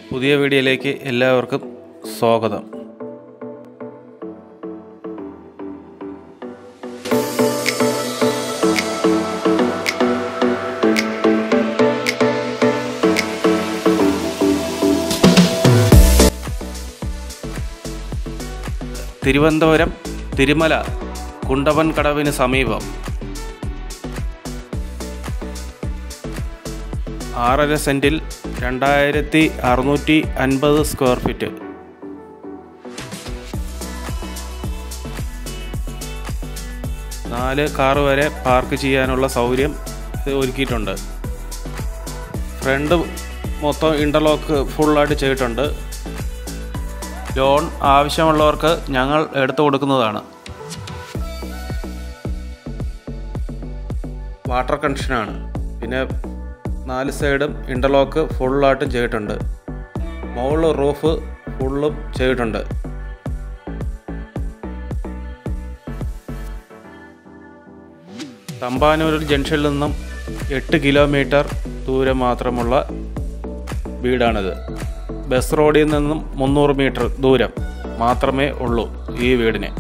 പുതിയ വീഡിയോയിലേക്ക് എല്ലാവർക്കും സ്വാഗതം. തിരുവനന്തപുരം തിരുമല കുണ്ടവൻ കടവിന് സമീപം 6.5 സെൻറ്റിൽ 2650 സ്ക്വയർ ഫീറ്റ്. നാല് കാറ് വരെ പാർക്ക് ചെയ്യാനുള്ള സൗകര്യം ഒരുക്കിയിട്ടുണ്ട്. ഫ്രണ്ട് മൊത്തം ഇൻ്റർലോക്ക് ഫുള്ളായിട്ട് ചെയ്തിട്ടുണ്ട്. ലോൺ ആവശ്യമുള്ളവർക്ക് ഞങ്ങൾ എടുത്തു കൊടുക്കുന്നതാണ്. വാട്ടർ കണക്ഷനാണ്. പിന്നെ 4 സൈഡും ഇൻ്റർലോക്ക് ഫുള്ളായിട്ടും ചെയ്തിട്ടുണ്ട്. മുകളിൽ റൂഫ് ഫുള്ളും ചെയ്തിട്ടുണ്ട്. തമ്പാനൂർ ജംഗ്ഷനിൽ നിന്നും 8 കിലോമീറ്റർ ദൂരം മാത്രമുള്ള വീടാണിത്. ബസ് റോഡിൽ നിന്നും 300 മീറ്റർ ദൂരം മാത്രമേ ഉള്ളൂ ഈ വീടിന്.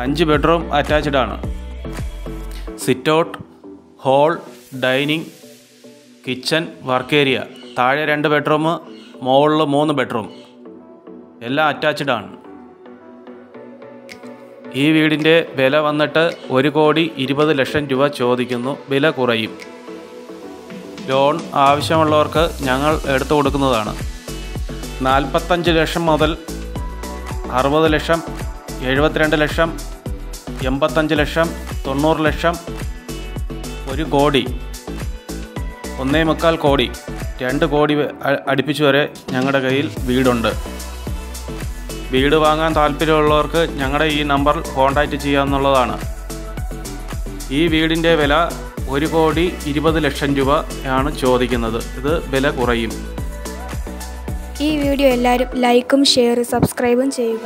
5 ബെഡ്റൂം അറ്റാച്ച്ഡ് ആണ്. Sit out, hall, dining, kitchen, work area. താഴെ 2 ബെഡ്റൂം, മുകളിൽ 3 ബെഡ്റൂം, എല്ലാം അറ്റാച്ച്ഡ് ആണ്. ഈ വീടിൻ്റെ വില വന്നിട്ട് 1,20,00,000 രൂപ ചോദിക്കുന്നു. വില കുറയും. ലോൺ ആവശ്യമുള്ളവർക്ക് ഞങ്ങൾ എടുത്തു കൊടുക്കുന്നതാണ്. 45 ലക്ഷം മുതൽ 60 ലക്ഷം, 72 ലക്ഷം, 85 ലക്ഷം, 90 ലക്ഷം, 1 കോടി, 1.25 കോടി, 2 കോടി അടുപ്പിച്ച് വരെ ഞങ്ങളുടെ കയ്യിൽ വീടുണ്ട്. വീട് വാങ്ങാൻ താല്പര്യമുള്ളവർക്ക് ഞങ്ങളുടെ ഈ നമ്പർ കോൺടാക്റ്റ് ചെയ്യാവുന്നതാണ്. ഈ വീടിൻ്റെ വില 1,20,00,000 രൂപയാണ് ചോദിക്കുന്നത്. ഇത് വില കുറയും. ഈ വീഡിയോ എല്ലാവരും ലൈക്കും ഷെയറും സബ്സ്ക്രൈബും ചെയ്യുക.